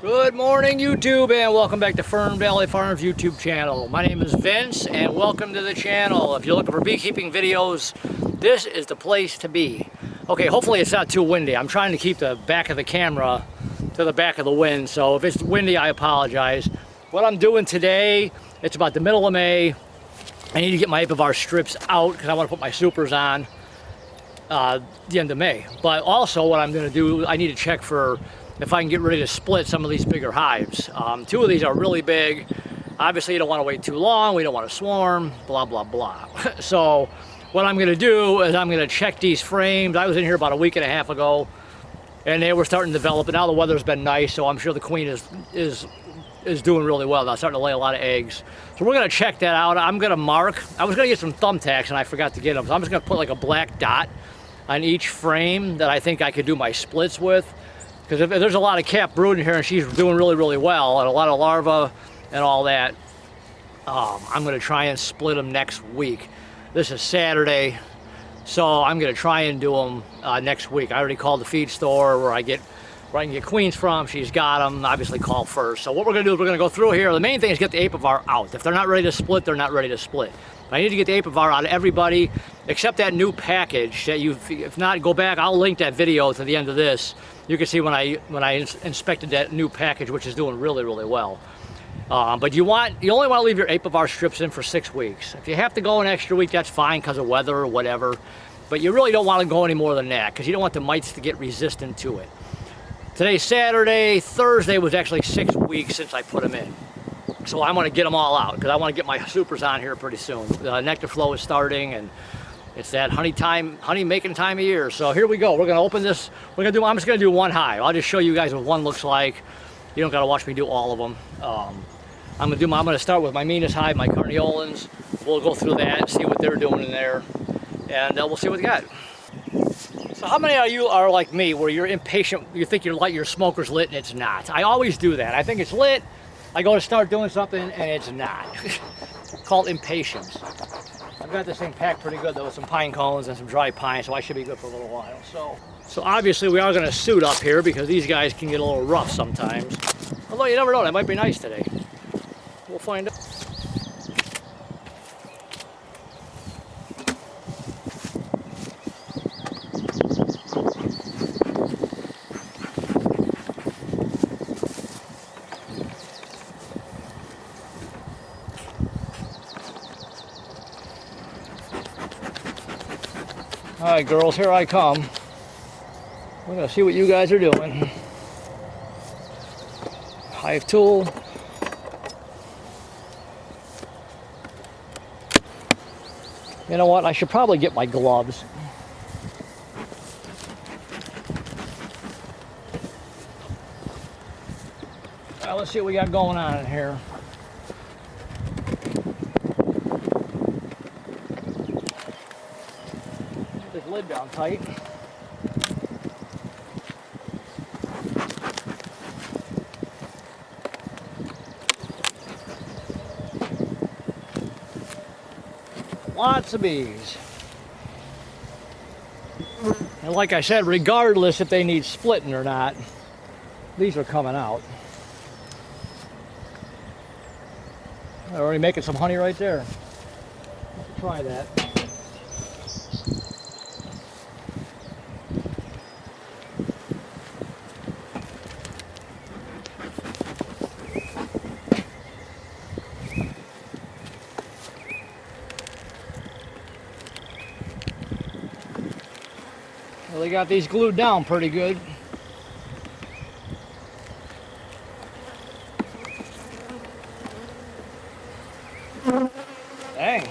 Good morning, YouTube, and welcome back to Fernvalley Farm's YouTube channel. My name is Vince, and welcome to the channel. If you're looking for beekeeping videos, this is the place to be. Okay, hopefully it's not too windy. I'm trying to keep the back of the camera to the back of the wind, so if it's windy, I apologize. What I'm doing today, it's about the middle of May. I need to get my Apivar strips out because I want to put my supers on the end of May. But also what I'm going to do, I need to check for if I can get ready to split some of these bigger hives. Two of these are really big. Obviously you don't want to wait too long, we don't want to swarm, blah blah blah. So what I'm going to do is I'm going to check these frames. I was in here about a week and a half ago and they were starting to develop, and now the weather's been nice, so I'm sure the queen is doing really well. Now starting to lay a lot of eggs. So we're going to check that out. I'm going to mark. I was going to get some thumbtacks and I forgot to get them, so I'm just going to put like a black dot on each frame that I think I could do my splits with. Because if there's a lot of cap brood in here and she's doing really well, and a lot of larvae and all that, I'm going to try and split them next week. This is Saturday, so I'm going to try and do them next week. I already called the feed store where I can get queens from. She's got them. Obviously call first. So what we're going to do is we're going to go through here. The main thing is get the Apivar out. If they're not ready to split, they're not ready to split. I need to get the Apivar out of everybody except that new package that if not, go back. I'll link that video to the end of this. You can see when I inspected that new package, which is doing really well. But you only want to leave your Apivar strips in for 6 weeks. If you have to go an extra week, that's fine because of weather or whatever. But you really don't want to go any more than that because you don't want the mites to get resistant to it. Today's Saturday. Thursday was actually 6 weeks since I put them in. So I'm going to get them all out because I want to get my supers on here pretty soon. The nectar flow is starting and it's that honey making time of year. So here we go. We're going to open this. I'm just going to do one hive. I'll just show you guys what one looks like. You don't got to watch me do all of them. I'm going to start with my meanest hive, my Carniolans. We'll go through that, see what they're doing in there, and we'll see what we got. So how many of you are like me where you're impatient, you think your smoker's lit and it's not? I always do that. I think it's lit, I go to start doing something and it's not. Called impatience. I've got this thing packed pretty good though with some pine cones and some dry pine, so I should be good for a little while. So obviously we are going to suit up here because these guys can get a little rough sometimes. Although you never know, that might be nice today. We'll find out. All right, girls, here I come. We're gonna see what you guys are doing. Hive tool. You know what? I should probably get my gloves. All right, let's see what we got going on in here. This lid down tight. Lots of bees. And like I said, regardless if they need splitting or not, these are coming out. They're already making some honey right there. Let's try that. Well, they got these glued down pretty good. Dang.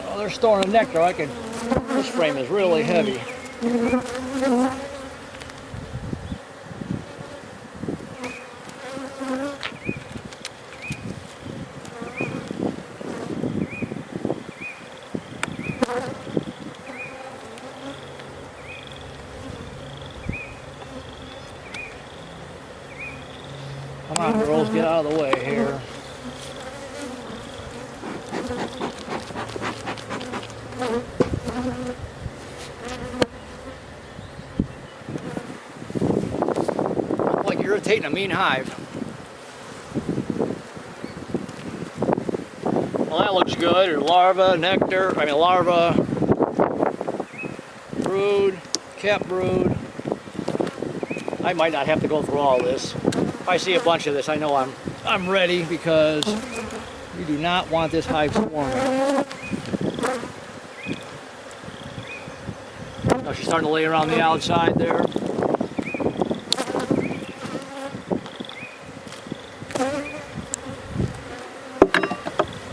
Oh, they're storing the nectar. This frame is really heavy. on, girls, get out of the way here. Like irritating a mean hive. Well, that looks good. There's larva, nectar, larva, brood, cap brood. I might not have to go through all this. If I see a bunch of this, I know I'm ready, because we do not want this hive swarming. Oh, she's starting to lay around the outside there.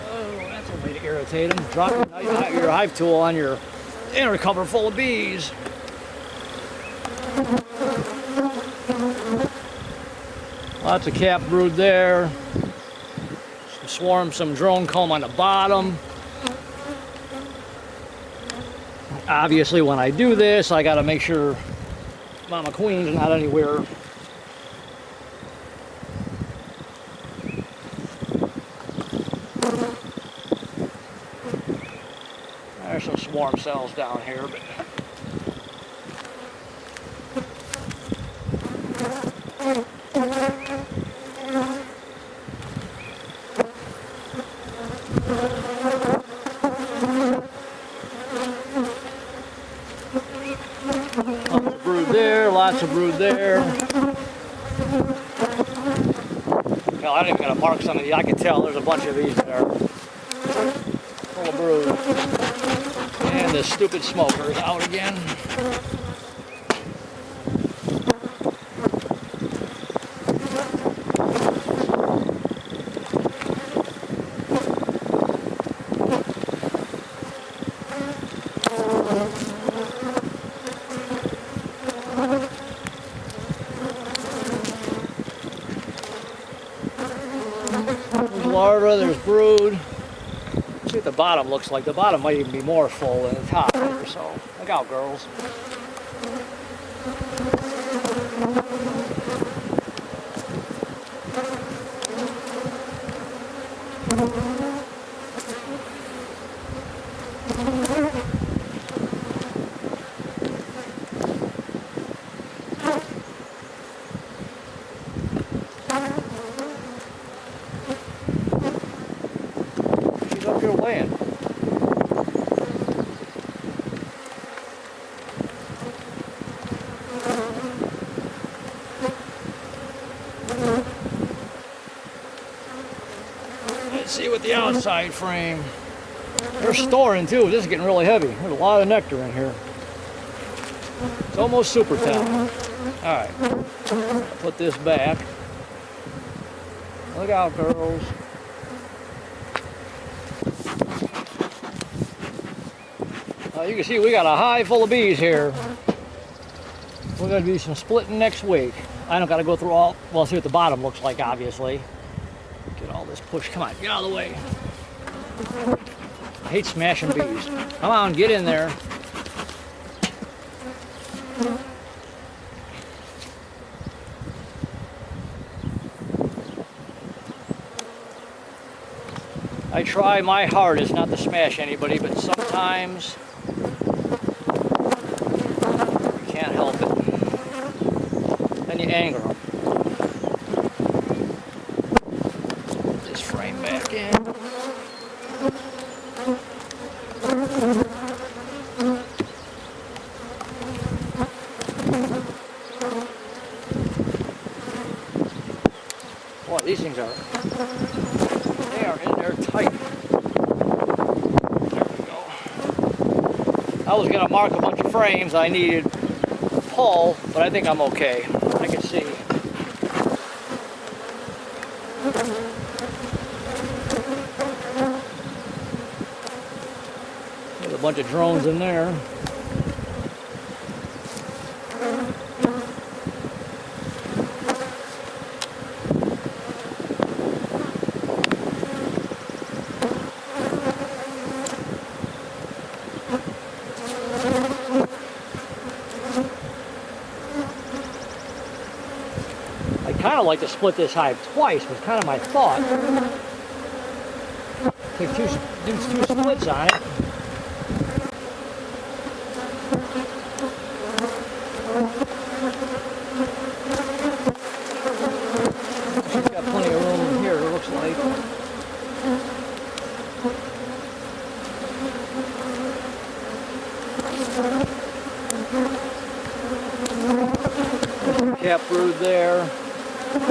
Oh, that's a way to irritate them. Drop your hive tool on your inner cover full of bees. Lots of cap brood there. Some swarm, some drone comb on the bottom. Obviously, when I do this, I got to make sure Mama Queen's not anywhere. There's some swarm cells down here, but lots of brood there. Hell, I didn't even gotta mark some of these. I can tell there's a bunch of these that are full of brood. And the stupid smoker is out again. Larva, there's brood. Let's see what the bottom looks like. The bottom might even be more full than the top there, so look out, girls. Up here laying. Let's see what the outside frame. They're storing too. This is getting really heavy. There's a lot of nectar in here. It's almost super town. Alright. Put this back. Look out, girls. You can see we got a hive full of bees here. We're going to do some splitting next week. I don't got to go through all, well, see what the bottom looks like, obviously. Get all this pushed. Come on, get out of the way. I hate smashing bees. Come on, get in there. I try my hardest not to smash anybody, but sometimes you can't help it. Then you anger them. Put this frame back in. Boy, these things are, they are in there tight. There we go. I was going to mark a bunch of frames I needed pull, but I think I'm okay. I can see. There's a bunch of drones in there. kind of like to split this hive twice, was kind of my thought. Take do two splits on it. She's got plenty of room here, it looks like. Cap brood there. Come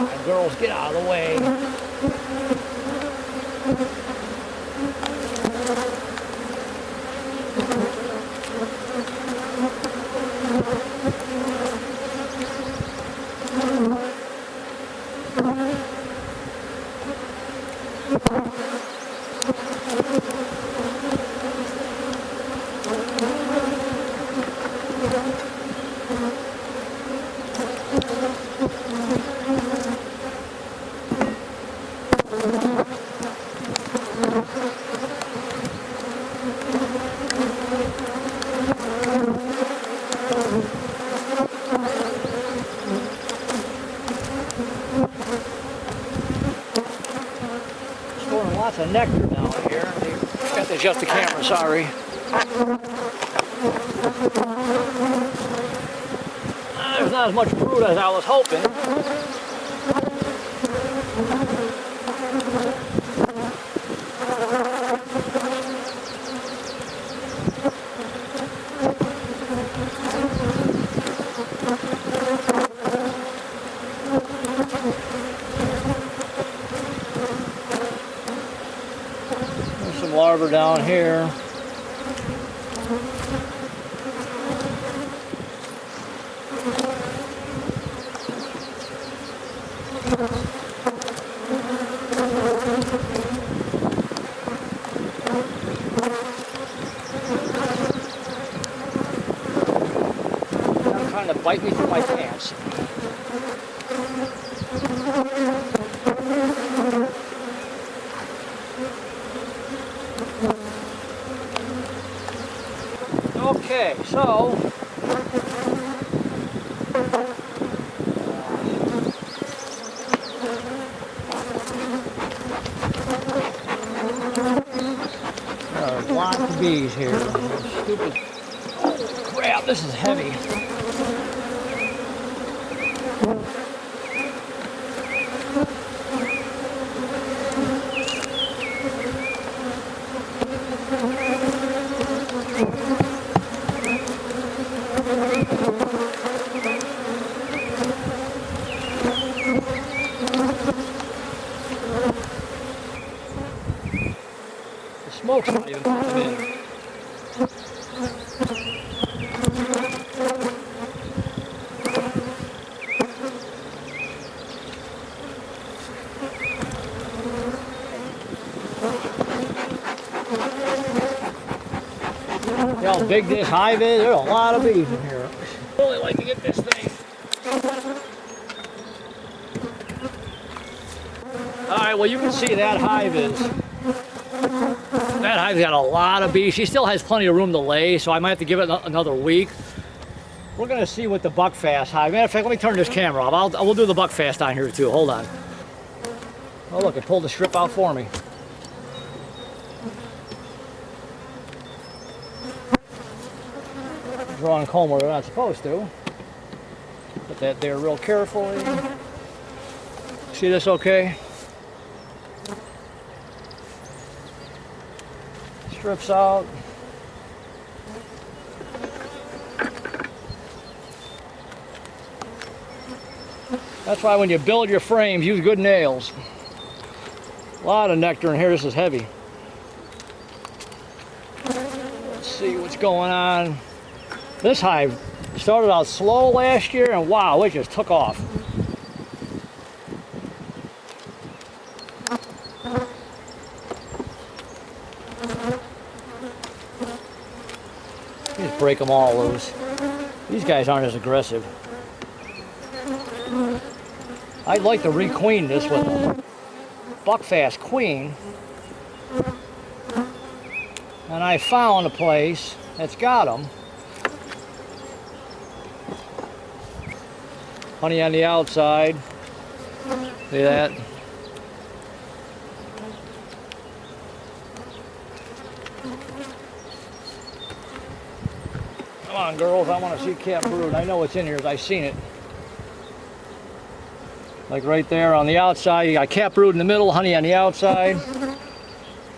on, girls, get out of the way. Storing lots of nectar down here. Got to adjust the camera, sorry. There's not as much brood as I was hoping. There's some larvae down here. Trying to bite me through my pants. Okay, so there's lots of bees here. Stupid. Oh crap, this is heavy. The smoke's not even coming in. See how big this hive is? There's a lot of bees in here. I really like to get this thing. Alright, well you can see that hive is. That hive's got a lot of bees. She still has plenty of room to lay, so I might have to give it another week. We're going to see what the buckfast hive. Matter of fact, let me turn this camera off. We'll do the buckfast on here too. Hold on. Oh look, it pulled the strip out for me. Drawing comb where they're not supposed to. Put that there real carefully. See this okay? Strips out. That's why when you build your frames, use good nails. A lot of nectar in here. This is heavy. Let's see what's going on. This hive started out slow last year, and wow, it just took off. Just break them all loose. These guys aren't as aggressive. I'd like to requeen this with a buckfast queen. And I found a place that's got them. Honey on the outside. See that? Come on, girls, I want to see cap brood. I know what's in here, I've seen it. Like right there on the outside, you got cap brood in the middle, honey on the outside.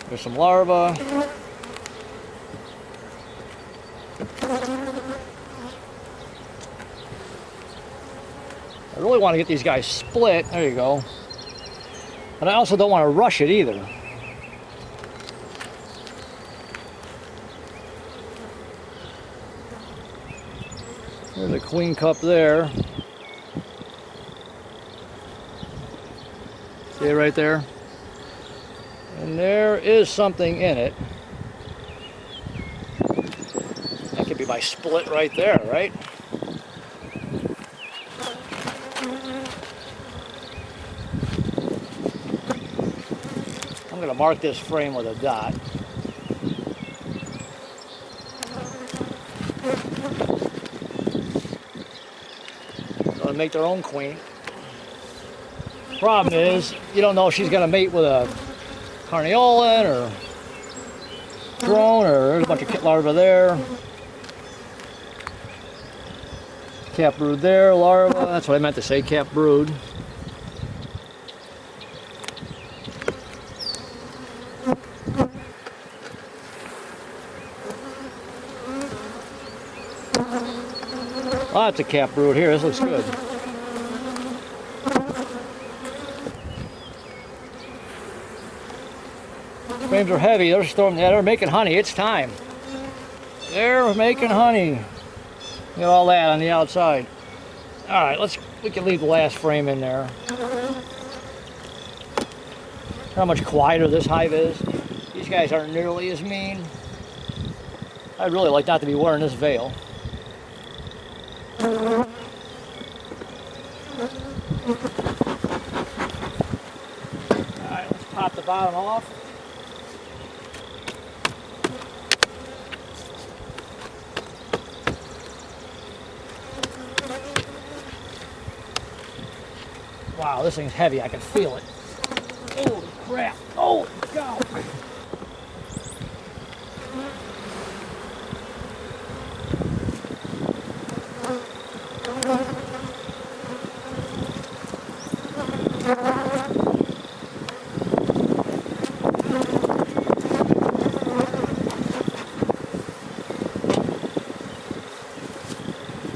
There's some larvae. I really want to get these guys split. There you go. But I also don't want to rush it either. There's a queen cup there. See it right there? And there is something in it. That could be my split right there, right? I'm going to mark this frame with a dot. Going to make their own queen. Problem is, you don't know if she's going to mate with a carniolan or drone, or there's a bunch of larvae there. Cap brood there, larva. That's what I meant to say, cap brood. Lots of cap brood here. This looks good. Frames are heavy. They're making honey. It's time. They're making honey. Got all that on the outside. All right, we can leave the last frame in there. How much quieter this hive is. These guys aren't nearly as mean. I'd really like not to be wearing this veil. All right, let's pop the bottom off. Wow, this thing's heavy. I can feel it. Holy crap. Oh, God.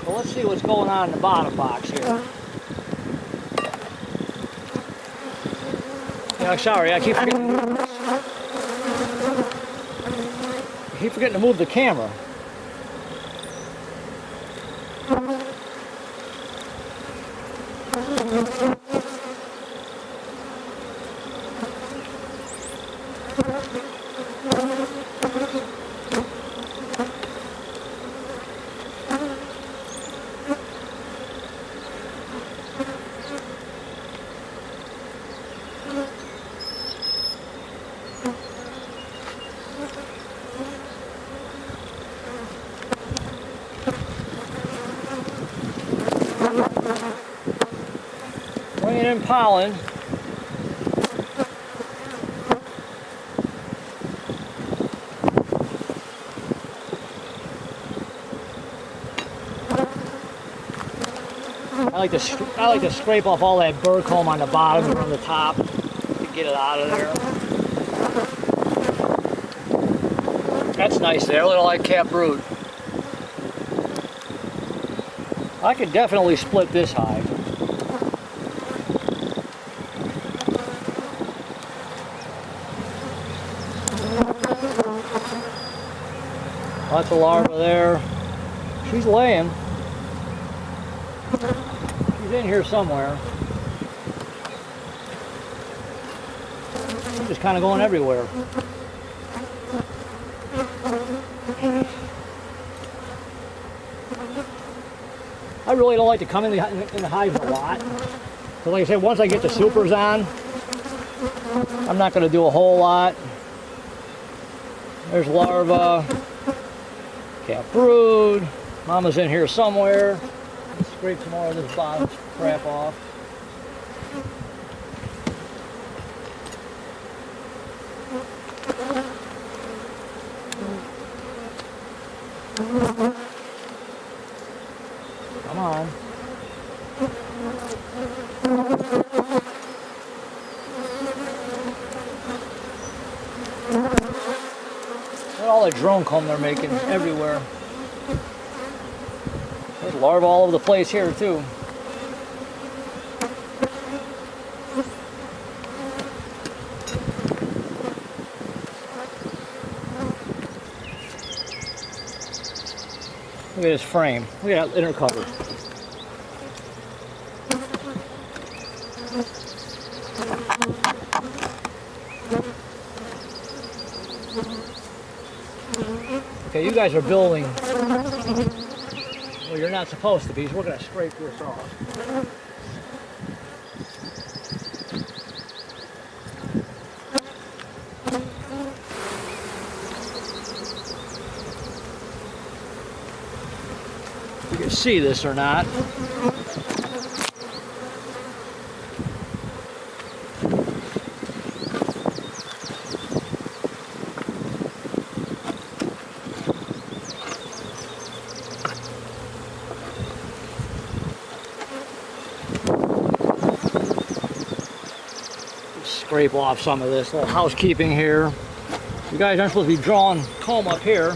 Well, let's see what's going on in the bottom box here. Sorry, I keep forgetting to move the camera. Bringing in pollen. I like to scrape off all that burr comb on the bottom and on the top to get it out of there. That's nice there, a little like cap brood. I could definitely split this hive. Lots of larvae there. She's laying. She's in here somewhere. She's just kind of going everywhere. I really don't like to come in the hive a lot. So like I said, once I get the supers on, I'm not going to do a whole lot. There's larvae. Cap brood. Mama's in here somewhere. Let's scrape some more of this bottom crap off. Come on. Look at all the drone comb they're making everywhere. There's larvae all over the place here too. Look at this frame. Look at that inner cover. Okay, you guys are building. Well, you're not supposed to be, so we're going to scrape this off. You can see this or not. Scrape off some of this little housekeeping here. You guys aren't supposed to be drawing comb up here.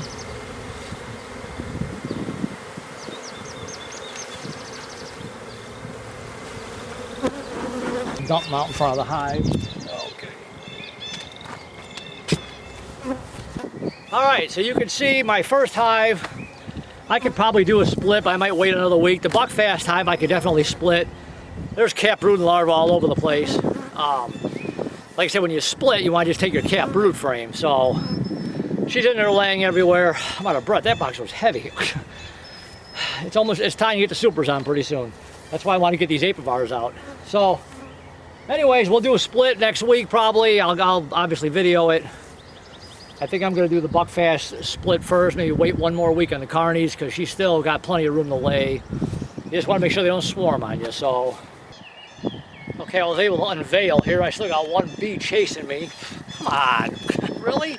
Dump them out in front of the hive. Okay. Alright, so you can see my first hive. I could probably do a split, but I might wait another week. The buckfast hive I could definitely split. There's cap brood and larvae all over the place. Like I said, when you split, you want to just take your cap brood frame. So she's in there laying everywhere. I'm out of breath. That box was heavy. It's time to get the supers on pretty soon. That's why I want to get these apivars out. So anyways, we'll do a split next week probably. I'll obviously video it. I think I'm going to do the buckfast split first. Maybe wait one more week on the carnies because she's still got plenty of room to lay. You just want to make sure they don't swarm on you. So. Okay, I was able to unveil here. I still got one bee chasing me. Come on, really?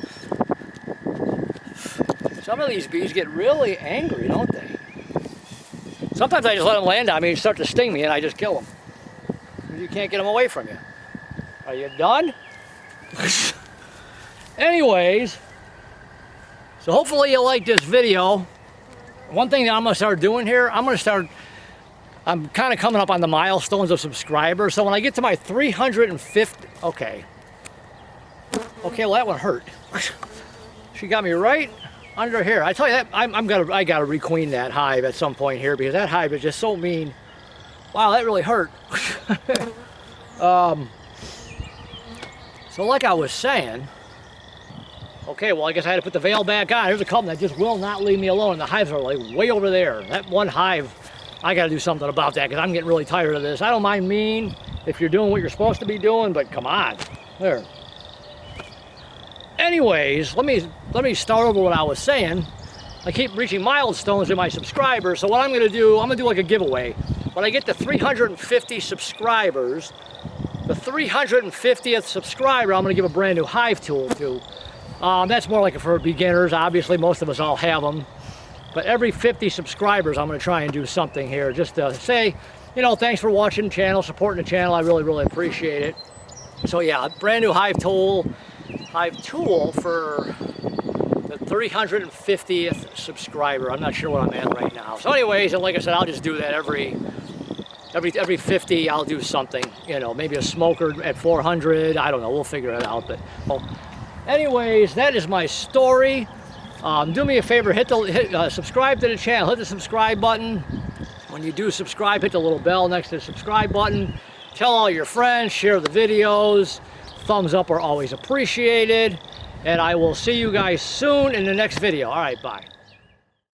Some of these bees get really angry, don't they? Sometimes I just let them land on me and start to sting me and I just kill them. You can't get them away from you. Are you done? Anyways, so hopefully you like this video. One thing that I'm going to start doing here, I'm kind of coming up on the milestones of subscribers. So when I get to my 350, okay, well that one hurt. She got me right under here. I tell you that I gotta requeen that hive at some point here because that hive is just so mean. Wow, that really hurt. So like I was saying, okay, well I guess I had to put the veil back on. There's a couple that just will not leave me alone. The hives are like way over there. That one hive, I got to do something about that because I'm getting really tired of this. I don't mind mean if you're doing what you're supposed to be doing, but come on. There. Anyways, let me start over what I was saying. I keep reaching milestones in my subscribers, so what I'm going to do, I'm going to do like a giveaway. When I get to 350 subscribers, the 350th subscriber, I'm going to give a brand new hive tool to. That's more like for beginners. Obviously, most of us all have them. But every 50 subscribers, I'm going to try and do something here just to say, you know, thanks for watching the channel, supporting the channel. I really, really appreciate it. So yeah, brand new hive tool for the 350th subscriber. I'm not sure what I'm at right now. So anyways, and like I said, I'll just do that every 50. I'll do something, you know, maybe a smoker at 400. I don't know. We'll figure it out. But well, anyways, that is my story. Do me a favor, subscribe to the channel, hit the subscribe button. When you do subscribe, hit the little bell next to the subscribe button. Tell all your friends, share the videos. Thumbs up are always appreciated. And I will see you guys soon in the next video. All right, bye.